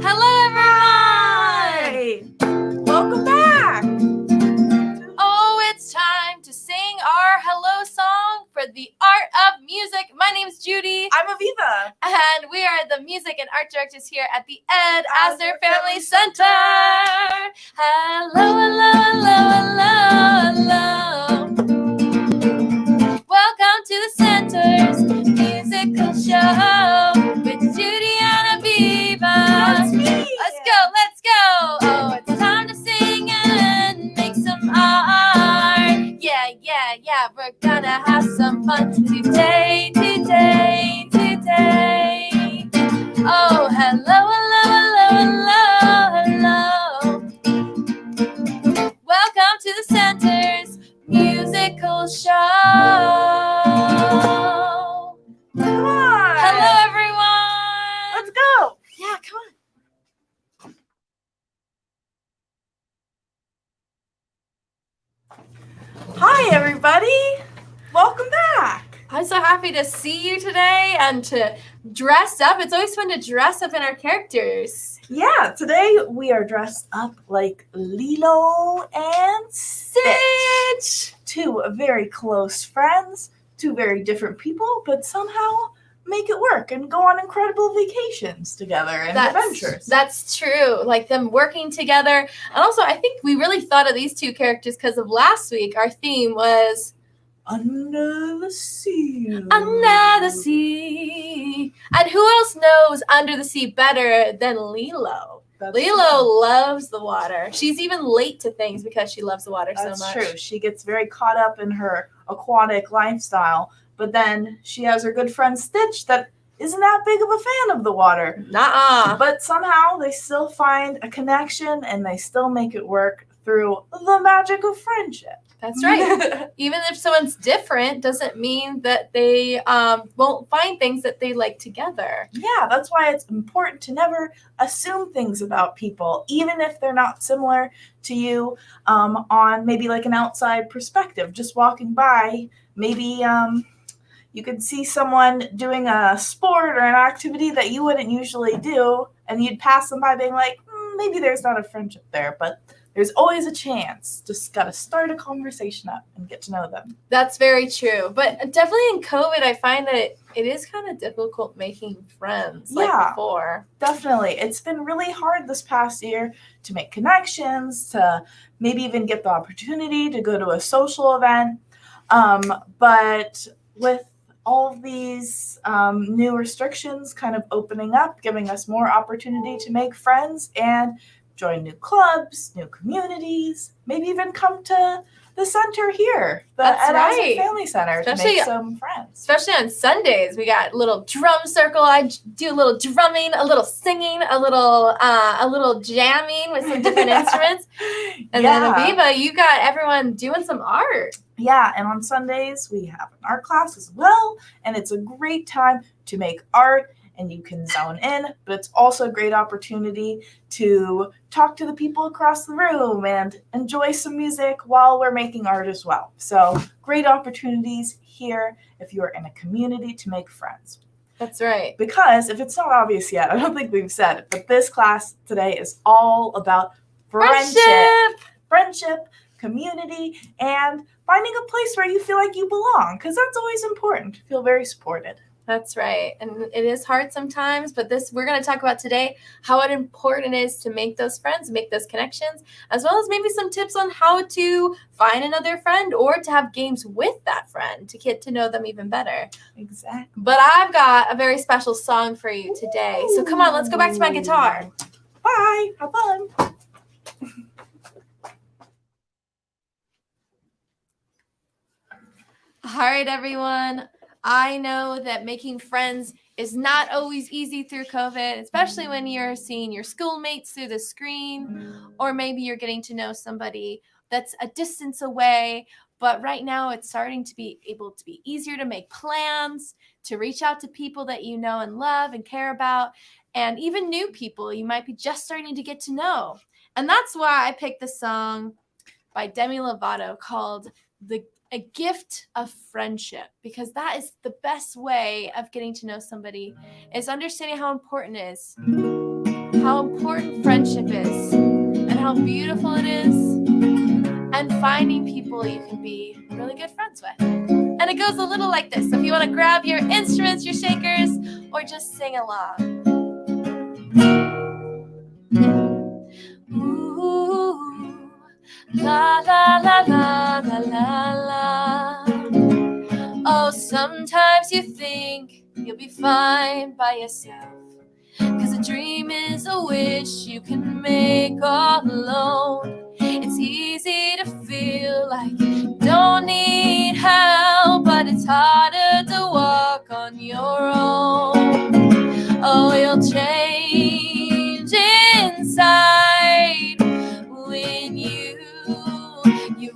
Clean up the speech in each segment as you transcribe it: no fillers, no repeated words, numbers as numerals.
Hello, everyone! Welcome back! Oh, it's time to sing our hello song for the art of music. My name's Judy. I'm Avivah. And we are the music and art directors here at the Ed Asner Family Center. Hello, hello, hello, hello, hello. Welcome to the Center's musical show with Judy and Avivah. That's me. Let's go. Oh, it's time to sing and make some art. Yeah. We're gonna have some fun today. Oh, hello. Welcome to the Center's musical show. Come on. Hello, everyone. Let's go. Yeah, come on. Hi, everybody. Welcome back. I'm so happy to see you today and to dress up. It's always fun to dress up in our characters. Yeah, today we are dressed up like Lilo and Stitch. Two very close friends, two very different people, but somehow make it work and go on incredible vacations together and adventures. That's true. Like them working together. And also, I think we really thought of these two characters because of last week. Our theme was Under the Sea. Under the Sea. And who else knows Under the Sea better than Lilo? Lilo loves the water. She's even late to things because she loves the water so much. That's true. She gets very caught up in her aquatic lifestyle, but then she has her good friend Stitch that isn't that big of a fan of the water. Nuh-uh. But somehow they still find a connection and they still make it work through the magic of friendship. That's right. Even if someone's different doesn't mean that they won't find things that they like together. Yeah, that's why it's important to never assume things about people, even if they're not similar to you on maybe like an outside perspective. Just walking by, maybe you could see someone doing a sport or an activity that you wouldn't usually do, and you'd pass them by being like, maybe there's not a friendship there, but there's always a chance. Just got to start a conversation up and get to know them. That's very true. But definitely in COVID, I find that it is kind of difficult making friends like before. Definitely. It's been really hard this past year to make connections, to maybe even get the opportunity to go to a social event. But with all of these new restrictions kind of opening up, giving us more opportunity to make friends and join new clubs, new communities, maybe even come to the center here, the Ed Asner Family Center, to make some friends. Especially on Sundays, we got a little drum circle. I do a little drumming, a little singing, a little jamming with some different instruments. And then Avivah, you got everyone doing some art. Yeah, and on Sundays we have an art class as well, and it's a great time to make art. And you can zone in, but it's also a great opportunity to talk to the people across the room and enjoy some music while we're making art as well. So great opportunities here if you're in a community to make friends. That's right. Because if it's not obvious yet, I don't think we've said it, but this class today is all about friendship, community, and finding a place where you feel like you belong, because that's always important to feel very supported. That's right. And it is hard sometimes, but we're going to talk about today how important it is to make those friends, make those connections, as well as maybe some tips on how to find another friend or to have games with that friend to get to know them even better. Exactly. But I've got a very special song for you today. So come on, let's go back to my guitar. Bye. Have fun. All right, everyone. I know that making friends is not always easy through COVID, especially when you're seeing your schoolmates through the screen, or maybe you're getting to know somebody that's a distance away. But right now it's starting to be able to be easier to make plans, to reach out to people that you know and love and care about, and even new people you might be just starting to get to know. And that's why I picked the song by Demi Lovato called A Gift of Friendship, because that is the best way of getting to know somebody, is understanding how important it is how important friendship is and how beautiful it is, and finding people you can be really good friends with. And it goes a little like this. So if you want to grab your instruments, your shakers, or just sing along. Ooh, la la la la la la la. Oh, sometimes you think you'll be fine by yourself, 'cause a dream is a wish you can make all alone. It's easy to feel like you don't need help, but it's harder to walk on your own. Oh, you'll change inside when you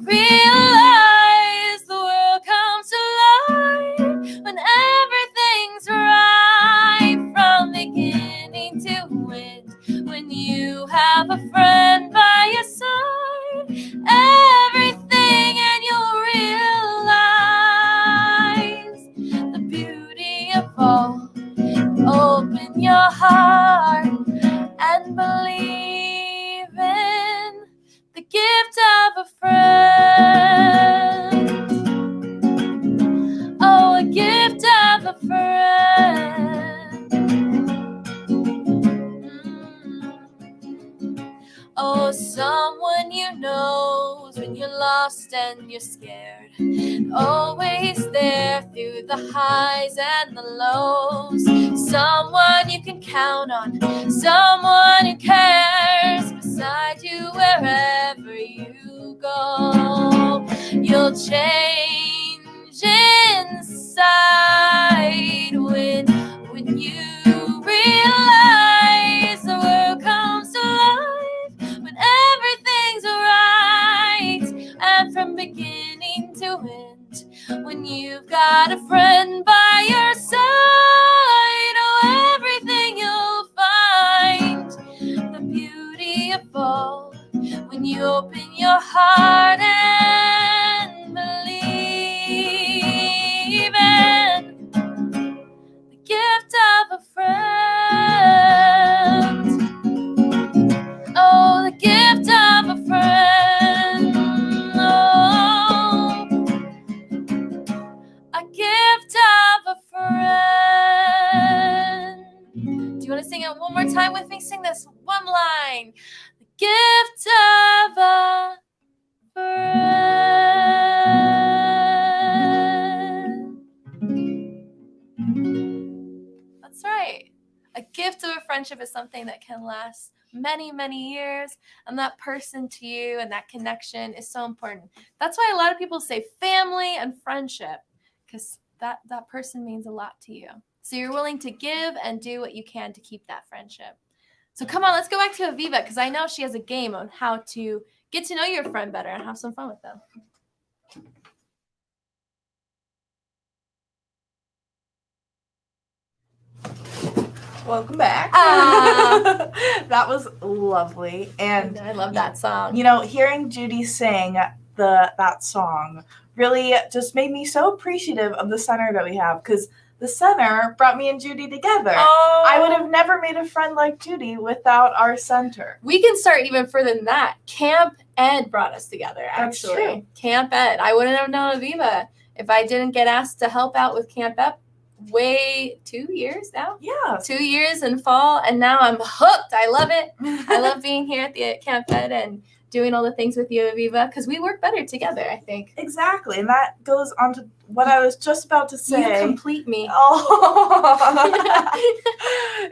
realize the world comes to life when everything's right from beginning to end. When you have a friend by your side, everything, and you'll realize the beauty of all. Open your heart and believe in the gift of a friend. Oh, a gift of a friend. Oh, someone you know when you're lost and you're scared. Always there through the highs and the lows. Someone you can count on. Someone who cares beside you wherever you go. You'll change inside when you realize the world comes to life when everything's right, and from beginning to end, when you've got a friend by your side. Oh, everything you'll find, the beauty of all, when you open your heart and believe in the gift of a friend. Oh, the gift of a friend. Oh, a gift of a friend. Do you want to sing it one more time with me? Sing this one line. The gift of a friend. That's right. A gift of a friendship is something that can last many, many years, and that person to you and that connection is so important. That's why a lot of people say family and friendship, because that person means a lot to you. So you're willing to give and do what you can to keep that friendship. So come on, let's go back to Avivah, because I know she has a game on how to get to know your friend better and have some fun with them. Welcome back. That was lovely. And I love that song. You know, hearing Judy sing that song really just made me so appreciative of the center that we have, because the center brought me and Judy together. Oh. I would have never made a friend like Judy without our center. We can start even further than that. Camp Ed brought us together, actually. That's true. Camp Ed. I wouldn't have known Avivah if I didn't get asked to help out with Camp Ed. 2 years now? Yeah. 2 years in fall, and now I'm hooked. I love it. I love being here at the Camp Ed and doing all the things with you, Avivah, because we work better together, I think. Exactly, and that goes on to what I was just about to say. You complete me. Oh.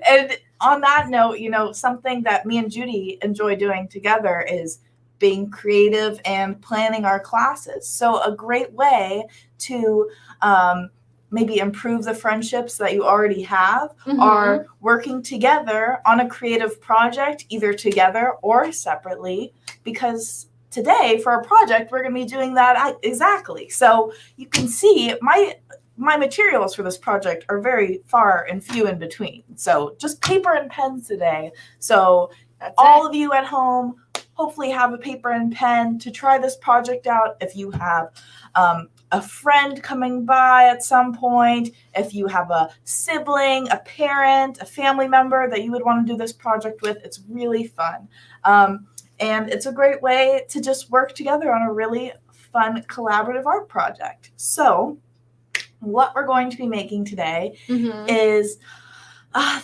And on that note, you know, something that me and Judy enjoy doing together is being creative and planning our classes. So a great way to maybe improve the friendships that you already have are working together on a creative project, either together or separately, because today for a project, we're going to be doing that exactly. So you can see my materials for this project are very far and few in between. So just paper and pens today. So all of you at home hopefully have a paper and pen to try this project out. If you have a friend coming by at some point, if you have a sibling, a parent, a family member that you would want to do this project with, it's really fun. And it's a great way to just work together on a really fun collaborative art project. So what we're going to be making today is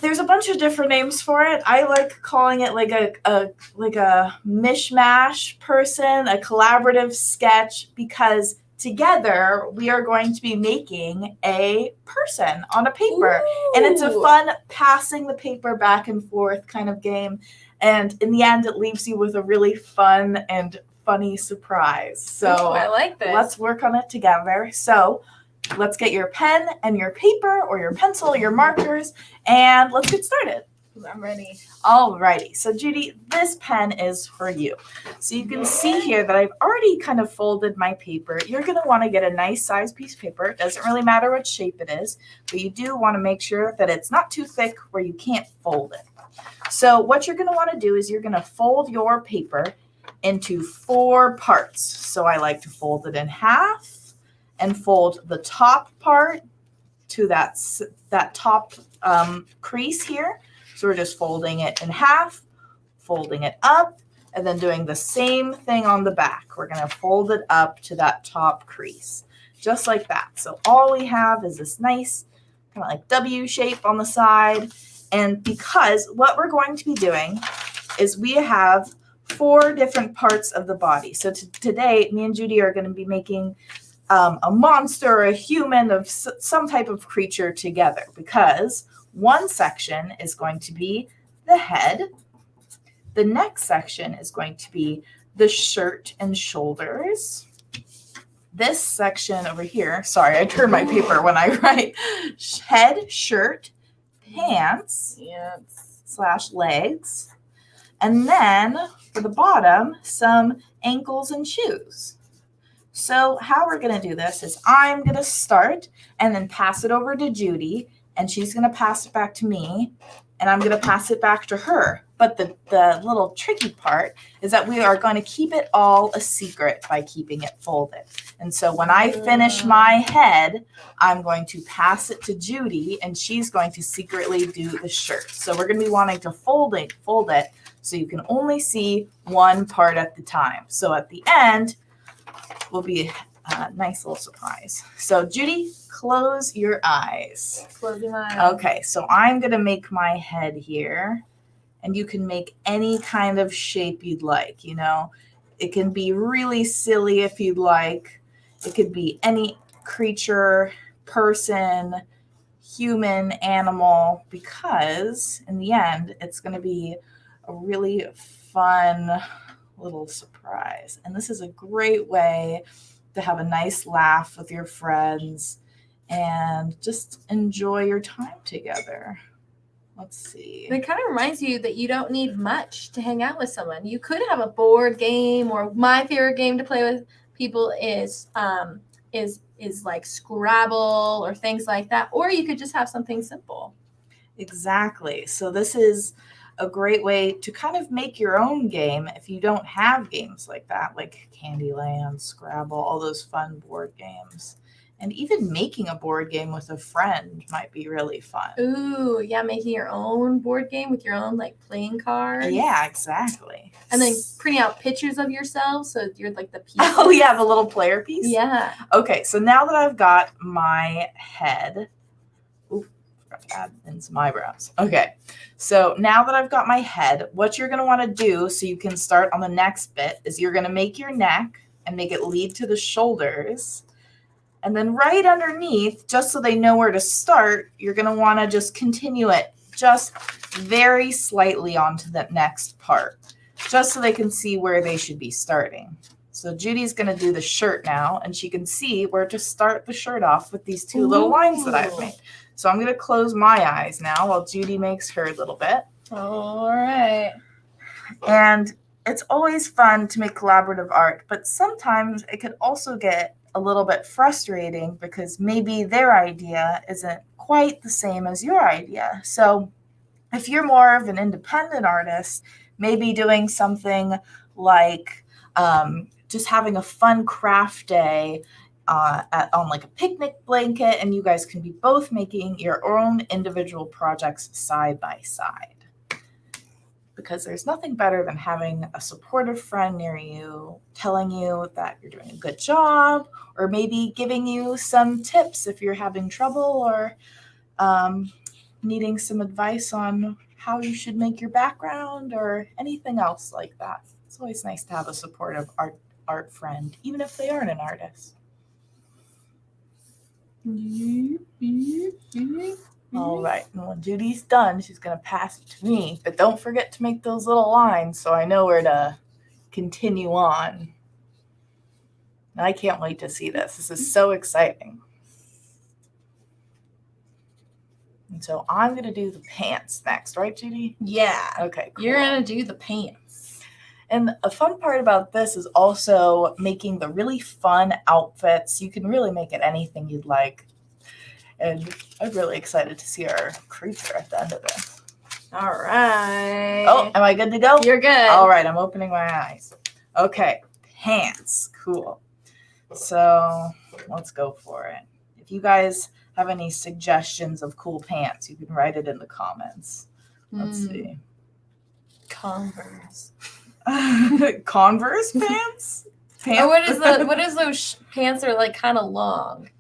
there's a bunch of different names for it. I like calling it like a mishmash person, a collaborative sketch, because together we are going to be making a person on a paper. Ooh. And it's a fun passing the paper back and forth kind of game. And in the end, it leaves you with a really fun and funny surprise. So I like this. Let's work on it together. So let's get your pen and your paper or your pencil, your markers, and let's get started. I'm ready. Alrighty, so Judy, this pen is for you. So you can see here that I've already kind of folded my paper. You're going to want to get a nice size piece of paper. It doesn't really matter what shape it is, but you do want to make sure that it's not too thick where you can't fold it. So what you're going to want to do is you're going to fold your paper into 4 parts. So I like to fold it in half and fold the top part to that top crease here. So we're just folding it in half, folding it up, and then doing the same thing on the back. We're going to fold it up to that top crease, just like that. So all we have is this nice kind of like W shape on the side. And because what we're going to be doing is we have 4 different parts of the body. So today, me and Judy are going to be making a monster, a human, of some type of creature together, because one section is going to be the head. The next section is going to be the shirt and shoulders. This section over here, sorry, I turn my paper when I write, head, shirt, pants, / legs. And then for the bottom, some ankles and shoes. So how we're going to do this is I'm going to start and then pass it over to Judy, and she's going to pass it back to me, and I'm going to pass it back to her. But the little tricky part is that we are going to keep it all a secret by keeping it folded. And so when I finish my head, I'm going to pass it to Judy, and she's going to secretly do the shirt. So we're going to be wanting to fold it so you can only see one part at the time. So at the end will be a nice little surprise. So Judy, close your eyes. Closing my eyes. Okay, so I'm going to make my head here, and you can make any kind of shape you'd like, you know. It can be really silly if you'd like. It could be any creature, person, human, animal, because in the end, it's going to be a really fun little surprise. And this is a great way to have a nice laugh with your friends and just enjoy your time together. Let's see. It kind of reminds you that you don't need much to hang out with someone. You could have a board game, or my favorite game to play with people is like Scrabble or things like that. Or you could just have something simple. Exactly. So this is a great way to kind of make your own game if you don't have games like that, like Candyland, Scrabble, all those fun board games. And even making a board game with a friend might be really fun. Ooh, yeah, making your own board game with your own like playing cards. Yeah, exactly. And then printing out pictures of yourself so you're like the piece. Oh, yeah, the little player piece? Yeah. Okay, so now that I've got my head, forgot to add in some eyebrows. Okay, so now that I've got my head, what you're going to want to do so you can start on the next bit is you're going to make your neck and make it lead to the shoulders. And then right underneath, just so they know where to start, you're going to want to just continue it just very slightly onto the next part, just so they can see where they should be starting. So Judy's going to do the shirt now, and she can see where to start the shirt off with these 2 little lines that I've made. So I'm going to close my eyes now while Judy makes her little bit. All right. And it's always fun to make collaborative art, but sometimes it could also get a little bit frustrating because maybe their idea isn't quite the same as your idea. So if you're more of an independent artist, maybe doing something like just having a fun craft day on like a picnic blanket, and you guys can be both making your own individual projects side by side. Because there's nothing better than having a supportive friend near you telling you that you're doing a good job, or maybe giving you some tips if you're having trouble, or needing some advice on how you should make your background or anything else like that. It's always nice to have a supportive art friend, even if they aren't an artist. All right, and when Judy's done, she's going to pass it to me. But don't forget to make those little lines so I know where to continue on. I can't wait to see this. This is so exciting. And so I'm going to do the pants next, right, Judy? Yeah. Okay, cool. You're going to do the pants. And a fun part about this is also making the really fun outfits. You can really make it anything you'd like. And I'm really excited to see our creature at the end of this. All right. Oh, am I good to go? You're good. All right, I'm opening my eyes. Okay, pants. Cool. So let's go for it. If you guys have any suggestions of cool pants, you can write it in the comments. Let's see. Converse. Converse pants? Or what is those pants that are like kind of long?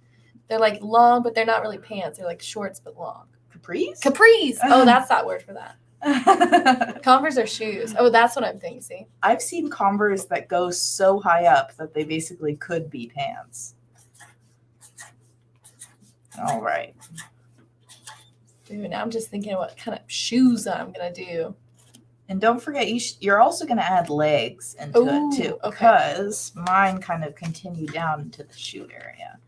They're like long, but they're not really pants. They're like shorts, but long. Capris? Capris. Oh, that's that word for that. Converse are shoes. Oh, that's what I'm thinking. See? I've seen Converse that go so high up that they basically could be pants. All right. Dude, now I'm just thinking what kind of shoes I'm going to do. And don't forget, you're also going to add legs into it too, because mine kind of continue down into the shoe area.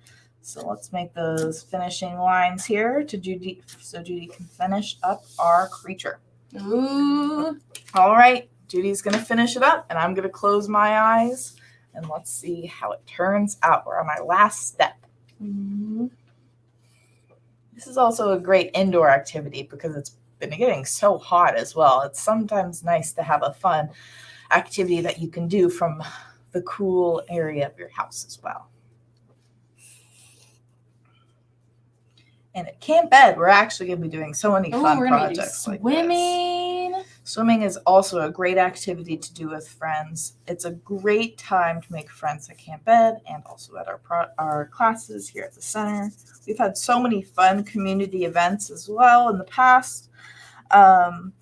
So let's make those finishing lines here to Judy, so Judy can finish up our creature. Ooh. All right, Judy's going to finish it up, and I'm going to close my eyes, and let's see how it turns out. We're on my last step. Mm-hmm. This is also a great indoor activity because it's been getting so hot as well. It's sometimes nice to have a fun activity that you can do from the cool area of your house as well. And at Camp Ed, we're actually going to be doing so many fun projects like swimming. this. Swimming is also a great activity to do with friends. It's a great time to make friends at Camp Ed and also at our classes here at the center. We've had so many fun community events as well in the past.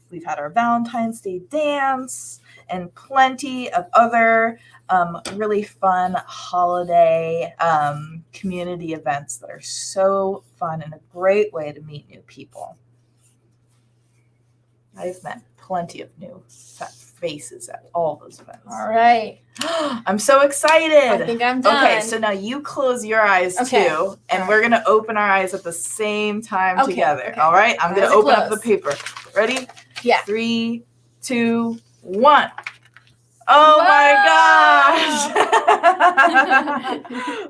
We've had our Valentine's Day dance and plenty of other really fun holiday community events that are so fun and a great way to meet new people. I've met plenty of new faces at all those events. All right. I'm so excited. I think I'm done. Okay, so now you close your eyes too, and we're going to open our eyes at the same time together. Okay. All right? I'm going to open up the paper. Ready? Yeah. 3, 2, 1. Oh my gosh.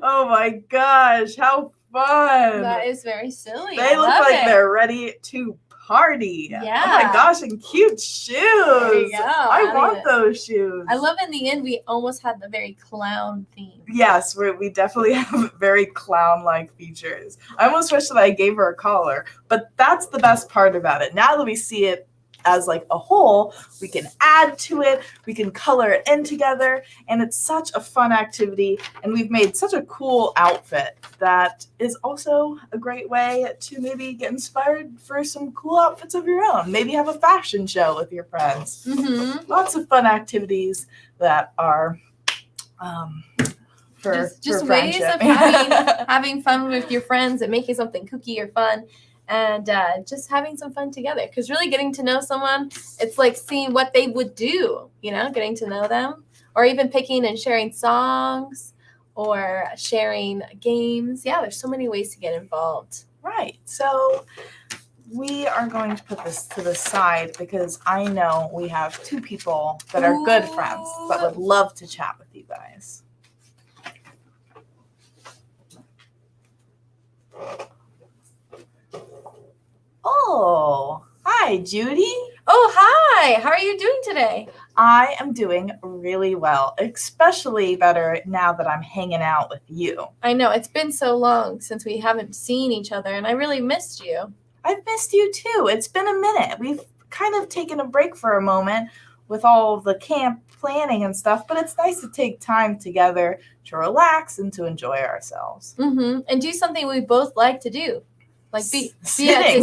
Oh my gosh. How fun. That is very silly. They look like they're ready to party. Yeah. Oh my gosh, and cute shoes. There you go. I want those shoes. I love in the end we almost had the very clown theme. Yes, we definitely have very clown-like features. I almost wish that I gave her a collar, but that's the best part about it. Now that we see it as like a whole, we can add to it, we can color it in together, and it's such a fun activity, and we've made such a cool outfit that is also a great way to maybe get inspired for some cool outfits of your own. Maybe have a fashion show with your friends. Mm-hmm. Lots of fun activities that are for ways of having fun with your friends and making something kooky or fun. And just having some fun together. Because really getting to know someone, it's like seeing what they would do, you know, getting to know them. Or even picking and sharing songs or sharing games. Yeah, there's so many ways to get involved. Right. So we are going to put this to the side because I know we have 2 people that are good friends that would love to chat with you guys. Oh, hi, Judy. Oh, hi. How are you doing today? I am doing really well, especially better now that I'm hanging out with you. I know, it's been so long since we haven't seen each other, and I really missed you. I've missed you too. It's been a minute. We've kind of taken a break for a moment with all of the camp planning and stuff, but it's nice to take time together to relax and to enjoy ourselves. Mm-hmm. And do something we both like to do. Like sitting.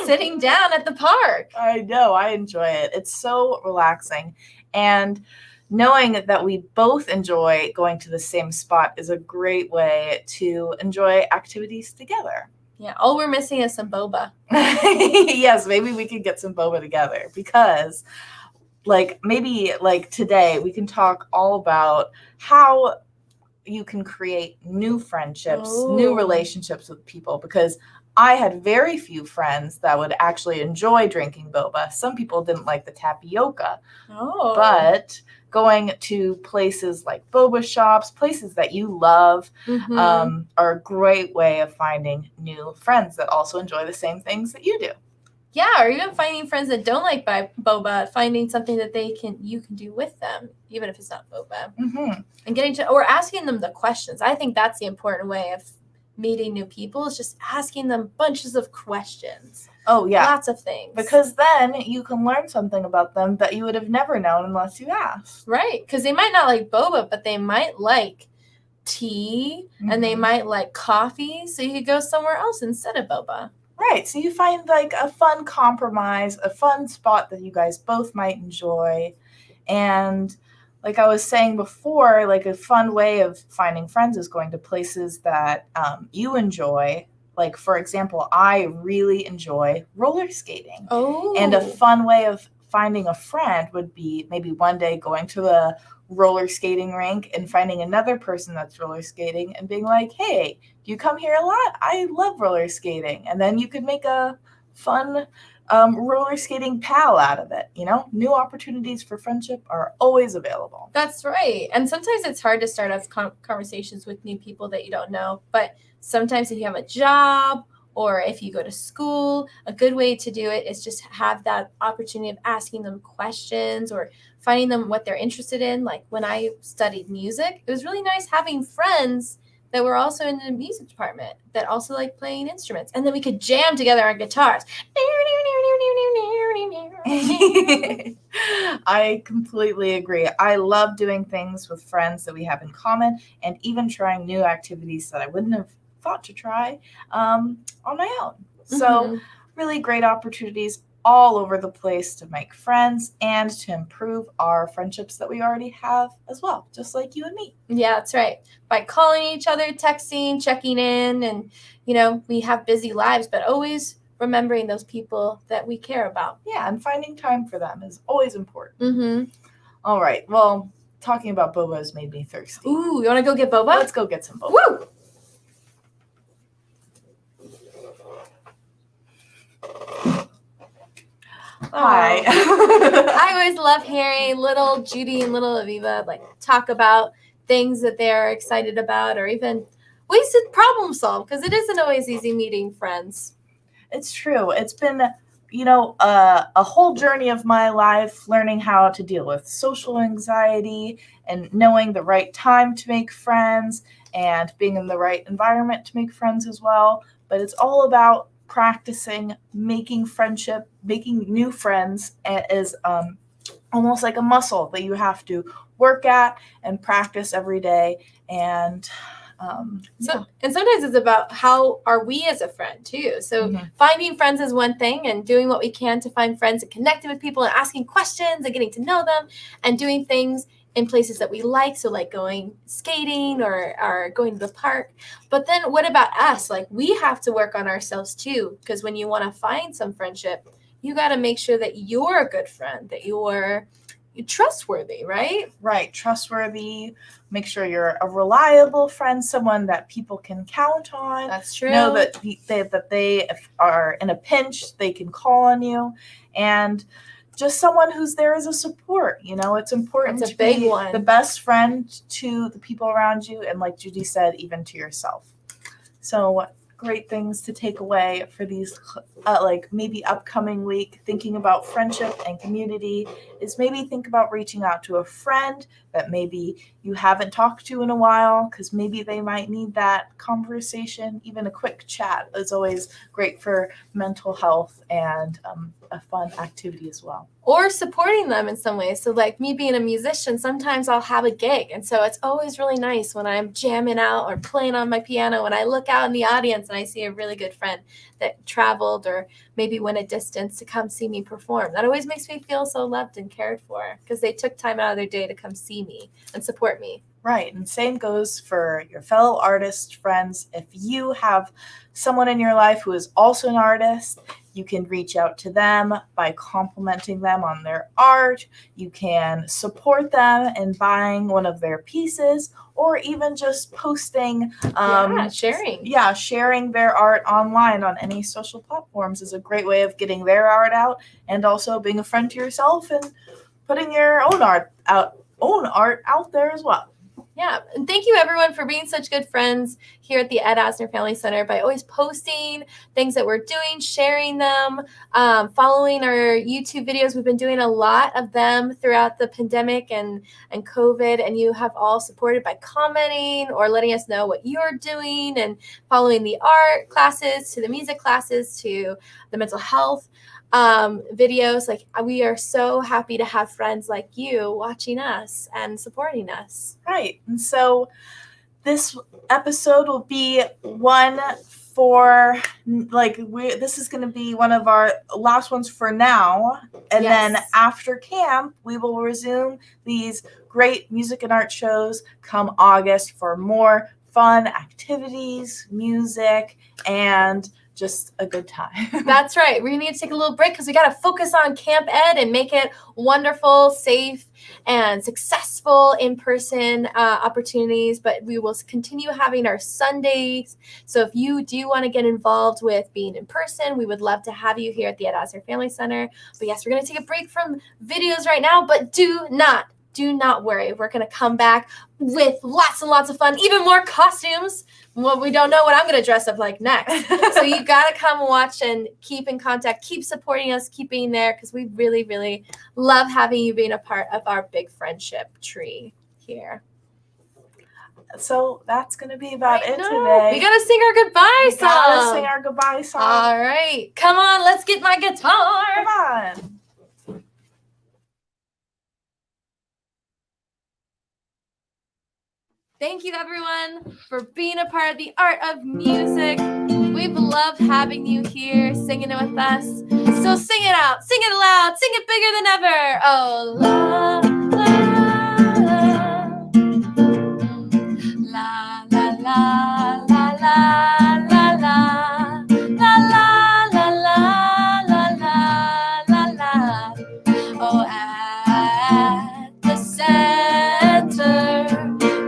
Sitting down at the park. I know. I enjoy it. It's so relaxing. And knowing that we both enjoy going to the same spot is a great way to enjoy activities together. Yeah, all we're missing is some boba. Yes, maybe we could get some boba together because maybe today we can talk all about how you can create new friendships, new relationships with people, because I had very few friends that would actually enjoy drinking boba. Some people didn't like the tapioca. But going to places like boba shops, places that you love, are a great way of finding new friends that also enjoy the same things that you do. Yeah, or even finding friends that don't like boba, finding something that you can do with them, even if it's not boba, and or asking them the questions. I think that's the important way of meeting new people, is just asking them bunches of questions. Oh yeah, lots of things. Because then you can learn something about them that you would have never known unless you asked. Right, because they might not like boba, but they might like tea, and they might like coffee. So you could go somewhere else instead of boba. Right, so you find a fun compromise, a fun spot that you guys both might enjoy. And like I was saying before, a fun way of finding friends is going to places that you enjoy. Like, for example, I really enjoy roller skating. And a fun way of finding a friend would be maybe one day going to a roller skating rink and finding another person that's roller skating and being like, hey, do you come here a lot? I love roller skating. And then you could make a fun roller skating pal out of it. New opportunities for friendship are always available. That's right. And sometimes it's hard to start up conversations with new people that you don't know. But sometimes if you have a job or if you go to school, a good way to do it is just have that opportunity of asking them questions or finding them what they're interested in. Like when I studied music, it was really nice having friends that were also in the music department that also like playing instruments. And then we could jam together on guitars. I completely agree. I love doing things with friends that we have in common and even trying new activities that I wouldn't have thought to try on my own. So really great opportunities all over the place to make friends and to improve our friendships that we already have as well, just like you and me. Yeah, that's right. By calling each other, texting, checking in, and, we have busy lives, but always remembering those people that we care about. Yeah, and finding time for them is always important. All right. Well, talking about boba has made me thirsty. Ooh, you want to go get boba? Let's go get some boba. Woo! Hi. I always love hearing little Judy and little Avivah talk about things that they're excited about, or even ways to problem solve, because it isn't always easy meeting friends. It's true. It's been, a whole journey of my life learning how to deal with social anxiety and knowing the right time to make friends and being in the right environment to make friends as well. But it's all about practicing making new friends is almost like a muscle that you have to work at and practice every day. And and sometimes it's about how are we as a friend too. So finding friends is one thing, and doing what we can to find friends and connecting with people and asking questions and getting to know them and doing things in places that we like. So like going skating or going to the park. But then what about us? We have to work on ourselves too, because when you want to find some friendship, you got to make sure that you're a good friend, that you're trustworthy, right? Right. Trustworthy. Make sure you're a reliable friend, someone that people can count on. That's true. Know that they are in a pinch, they can call on you. And just someone who's there as a support. It's important to be the best friend to the people around you. And like Judy said, even to yourself. So great things to take away for these like maybe upcoming week, thinking about friendship and community, is maybe think about reaching out to a friend that maybe you haven't talked to in a while, because maybe they might need that conversation. Even a quick chat is always great for mental health and a fun activity as well. Or supporting them in some ways. So like me being a musician, sometimes I'll have a gig. And so it's always really nice when I'm jamming out or playing on my piano, when I look out in the audience and I see a really good friend that traveled or maybe went a distance to come see me perform. That always makes me feel so loved and cared for, because they took time out of their day to come see me and support me. Right. And same goes for your fellow artist friends. If you have someone in your life who is also an artist, you can reach out to them by complimenting them on their art. You can support them in buying one of their pieces, or even just posting. Sharing their art online on any social platforms is a great way of getting their art out, and also being a friend to yourself and putting your own art out there as well. Yeah, and thank you everyone for being such good friends here at the Ed Asner Family Center by always posting things that we're doing, sharing them, following our YouTube videos. We've been doing a lot of them throughout the pandemic and COVID, and you have all supported by commenting or letting us know what you're doing, and following the art classes to the music classes to the mental health videos. Like, we are so happy to have friends like you watching us and supporting us. Right. And so this episode will be one for this is going to be one of our last ones for now, and then after camp we will resume these great music and art shows come August for more fun activities, music, and just a good time. That's right. We need to take a little break because we got to focus on Camp Ed and make it wonderful, safe, and successful in-person opportunities. But we will continue having our Sundays. So if you do want to get involved with being in person, we would love to have you here at the Ed Asner Family Center. But yes, we're going to take a break from videos right now, but do not worry. We're going to come back with lots and lots of fun, even more costumes. Well, we don't know what I'm going to dress up like next. So you got to come watch and keep in contact, keep supporting us, keep being there, because we really, really love having you being a part of our big friendship tree here. So that's going to be about it today. We got to sing our goodbye song. Got to sing our goodbye song. All right. Come on, let's get my guitar. Come on. Thank you, everyone, for being a part of the art of music. We've loved having you here, singing it with us. So sing it out, sing it loud, sing it bigger than ever. Oh, la, la, la, la, la, la, la, la, la, la, la, la, la, la, la. Oh, at the center,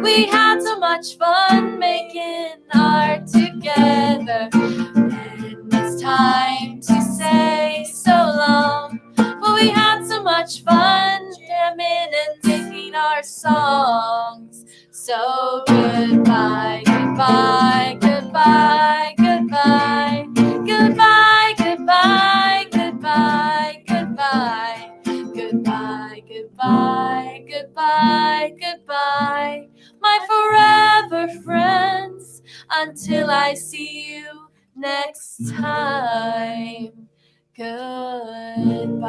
we had so much fun making art together. And it's time to say so long. But we had so much fun jamming and singing our songs. So goodbye, goodbye, goodbye, goodbye, goodbye, goodbye, goodbye, goodbye, goodbye, goodbye, goodbye, goodbye, my forever friends, until I see you next time. Goodbye.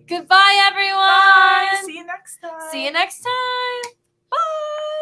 Goodbye, everyone. Bye. See you next time. See you next time. Bye.